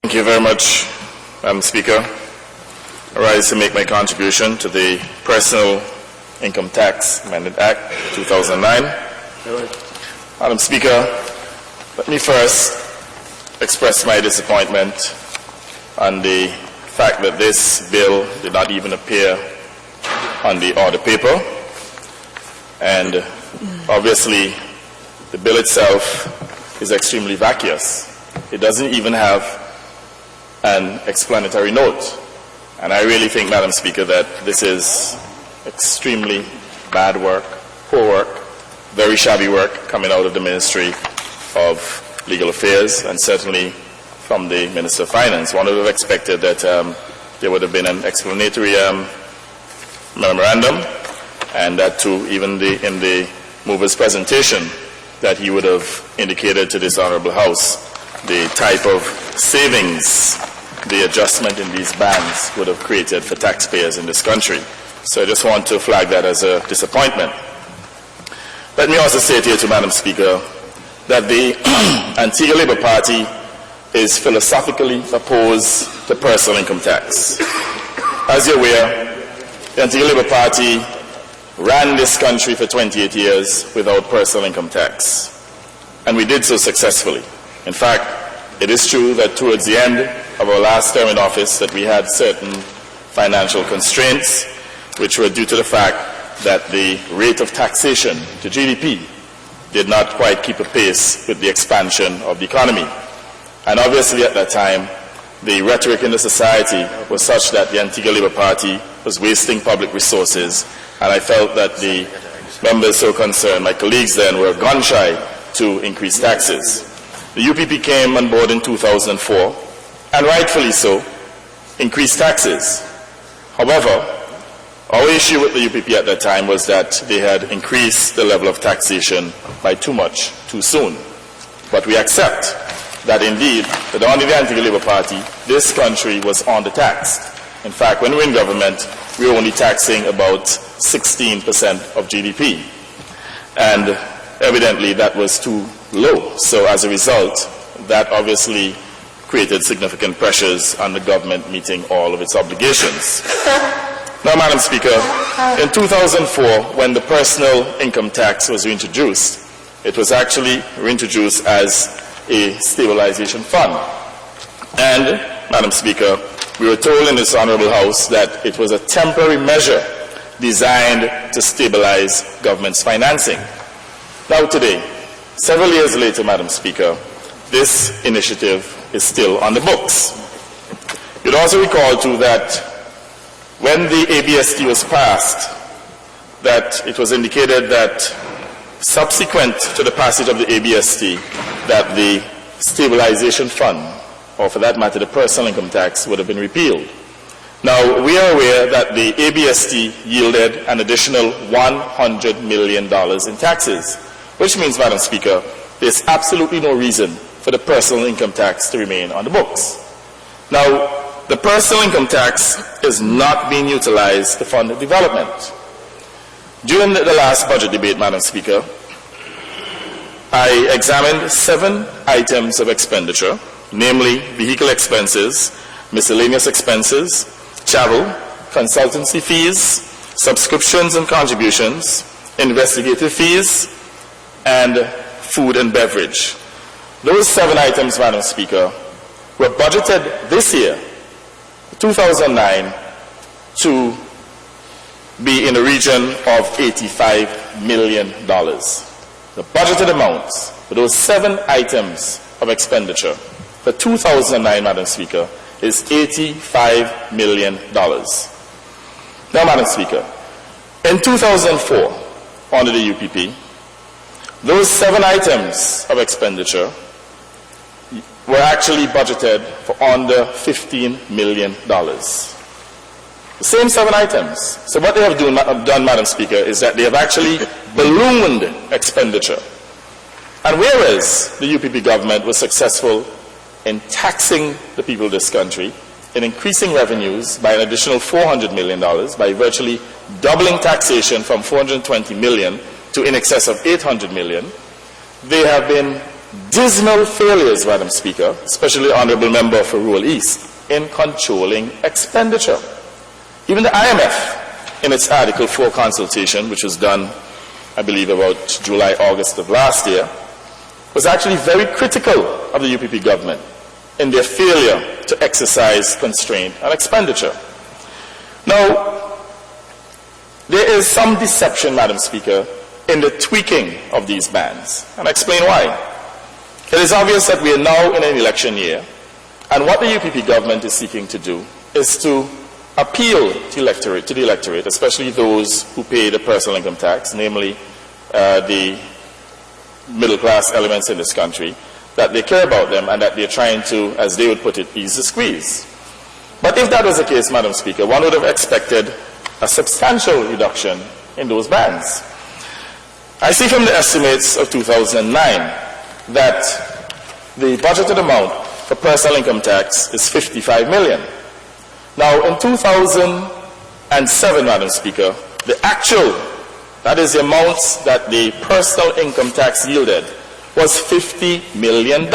Thank you very much, Madam Speaker. I rise to make my contribution to the Personal Income Tax Amendment Act 2009. Madam Speaker, let me first express my disappointment on the fact that this bill did not even appear on the order paper. And obviously, the bill itself is extremely vacuous. It doesn't even have an explanatory note. And I really think, Madam Speaker, that this is extremely bad work, poor work, very shabby work coming out of the Ministry of Legal Affairs and certainly from the Minister of Finance. One would have expected that there would have been an explanatory memorandum, and that too, even in the mover's presentation, that he would have indicated to this Honourable House the type of savings the adjustment in these bands would have created for taxpayers in this country. So I just want to flag that as a disappointment. Let me also say to you, Madam Speaker, that the Antigua Labour Party is philosophically opposed to personal income tax. As you're aware, the Antigua Labour Party ran this country for 28 years without personal income tax. And we did so successfully. In fact, it is true that towards the end of our last term in office that we had certain financial constraints which were due to the fact that the rate of taxation to GDP did not quite keep a pace with the expansion of the economy. And obviously at that time, the rhetoric in the society was such that the Antigua Labour Party was wasting public resources, and I felt that the members so concerned, my colleagues then, were gun-shy to increase taxes. The UPP came on board in 2004, and rightfully so, increased taxes. However, our issue with the UPP at that time was that they had increased the level of taxation by too much, too soon. But we accept that indeed, that under the Antigua Labour Party, this country was undertaxed. In fact, when we were in government, we were only taxing about 16% of GDP. And evidently, that was too low. So as a result, that obviously created significant pressures on the government meeting all of its obligations. Now, Madam Speaker, in 2004, when the personal income tax was reintroduced, it was actually reintroduced as a stabilization fund. And, Madam Speaker, we were told in this Honourable House that it was a temporary measure designed to stabilize government's financing. Now today, several years later, Madam Speaker, this initiative is still on the books. You'd also recall too that when the ABST was passed, that it was indicated that subsequent to the passage of the ABST, that the stabilization fund, or for that matter the personal income tax, would have been repealed. Now, we are aware that the ABST yielded an additional $100 million in taxes, which means, Madam Speaker, there's absolutely no reason for the personal income tax to remain on the books. Now, the personal income tax is not being utilized to fund development. During the last budget debate, Madam Speaker, I examined 7 items of expenditure, namely vehicle expenses, miscellaneous expenses, travel, consultancy fees, subscriptions and contributions, investigative fees, and food and beverage. Those 7 items, Madam Speaker, were budgeted this year, 2009, to be in the region of $85 million. The budgeted amounts for those 7 items of expenditure for 2009, Madam Speaker, is $85 million. Now, Madam Speaker, in 2004, under the UPP, those 7 items of expenditure were actually budgeted for under $15 million. The same 7 items. So what they have done, Madam Speaker, is that they have actually ballooned expenditure. And whereas the UPP government was successful in taxing the people of this country, in increasing revenues by an additional $400 million, by virtually doubling taxation from $420 million to in excess of $800 million, they have been dismal failures, Madam Speaker, especially the Honourable Member for Rural East, in controlling expenditure. Even the IMF, in its Article 4 consultation, which was done, I believe, about July, August of last year, was actually very critical of the UPP government in their failure to exercise constraint on expenditure. Now, there is some deception, Madam Speaker, in the tweaking of these bans, and I'll explain why. It is obvious that we are now in an election year, and what the UPP government is seeking to do is to appeal to the electorate, especially those who pay the personal income tax, namely the middle-class elements in this country, that they care about them and that they're trying to, as they would put it, ease the squeeze. But if that was the case, Madam Speaker, one would have expected a substantial reduction in those bans. I see from the estimates of 2009 that the budgeted amount for personal income tax is 55 million. Now, in 2007, Madam Speaker, the actual, that is the amounts that the personal income tax yielded, was $50 million.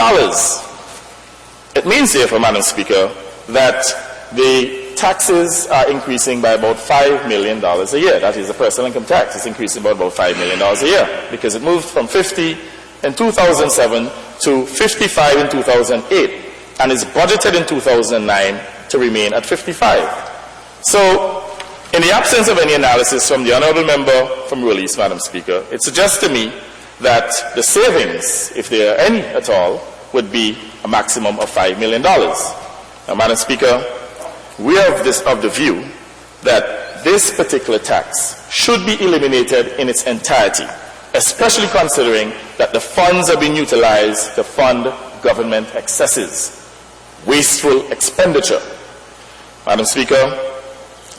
It means, therefore, Madam Speaker, that the taxes are increasing by about $5 million a year. That is, the personal income tax is increasing by about $5 million a year, because it moved from 50 in 2007 to 55 in 2008, and is budgeted in 2009 to remain at 55. So, in the absence of any analysis from the Honourable Member from Rural East, Madam Speaker, it suggests to me that the savings, if there are any at all, would be a maximum of $5 million. Now, Madam Speaker, we are of the view that this particular tax should be eliminated in its entirety, especially considering that the funds are being utilized to fund government excesses, wasteful expenditure. Madam Speaker,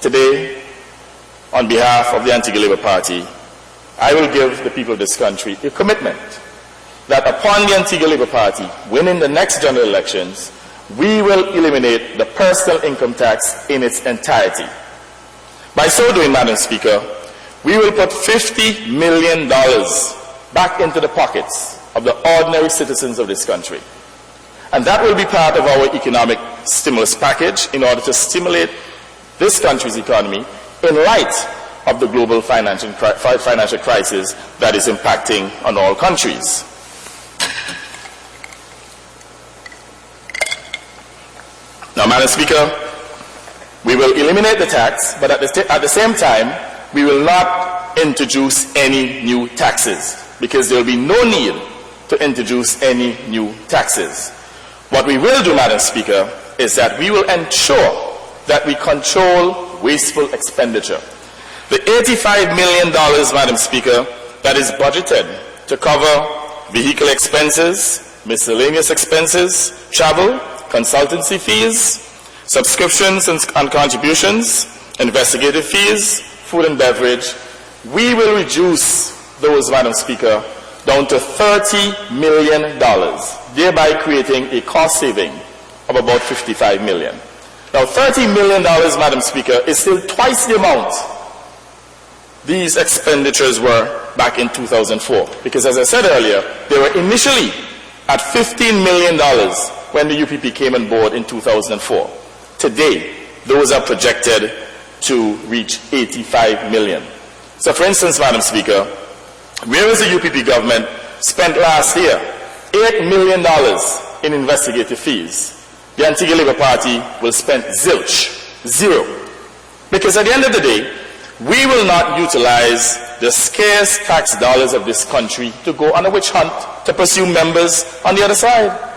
today, on behalf of the Antigua Labour Party, I will give the people of this country a commitment that upon the Antigua Labour Party winning the next general elections, we will eliminate the personal income tax in its entirety. By so doing, Madam Speaker, we will put $50 million back into the pockets of the ordinary citizens of this country. And that will be part of our economic stimulus package in order to stimulate this country's economy in light of the global financial crisis that is impacting on all countries. Now, Madam Speaker, we will eliminate the tax, but at the same time, we will not introduce any new taxes, because there will be no need to introduce any new taxes. What we will do, Madam Speaker, is that we will ensure that we control wasteful expenditure. The $85 million, Madam Speaker, that is budgeted to cover vehicle expenses, miscellaneous expenses, travel, consultancy fees, subscriptions and contributions, investigative fees, food and beverage, we will reduce those, Madam Speaker, down to $30 million, thereby creating a cost saving of about $55 million. Now, $30 million, Madam Speaker, is still twice the amount these expenditures were back in 2004. Because, as I said earlier, they were initially at $15 million when the UPP came on board in 2004. Today, those are projected to reach $85 million. So, for instance, Madam Speaker, whereas the UPP government spent last year $8 million in investigative fees, the Antigua Labour Party will spend zilch, zero. Because at the end of the day, we will not utilize the scarce tax dollars of this country to go on a witch hunt to pursue members on the other side.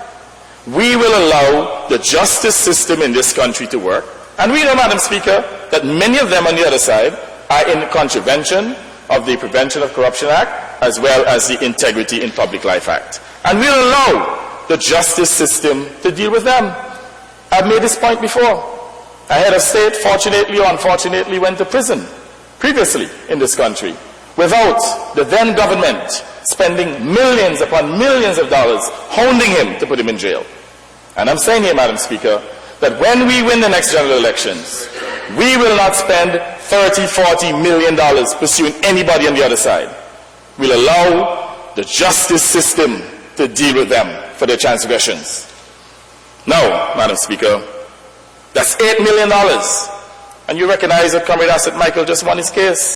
We will allow the justice system in this country to work. And we know, Madam Speaker, that many of them on the other side are in contravention of the Prevention of Corruption Act, as well as the Integrity in Public Life Act. And we'll allow the justice system to deal with them. I've made this point before. A head of state, fortunately or unfortunately, went to prison previously in this country without the then government spending millions upon millions of dollars hounding him to put him in jail. And I'm saying here, Madam Speaker, that when we win the next general elections, we will not spend $30, $40 million pursuing anybody on the other side. We'll allow the justice system to deal with them for their transgressions. Now, Madam Speaker, that's $8 million. And you recognize that Comrade Asset Michael just won his case.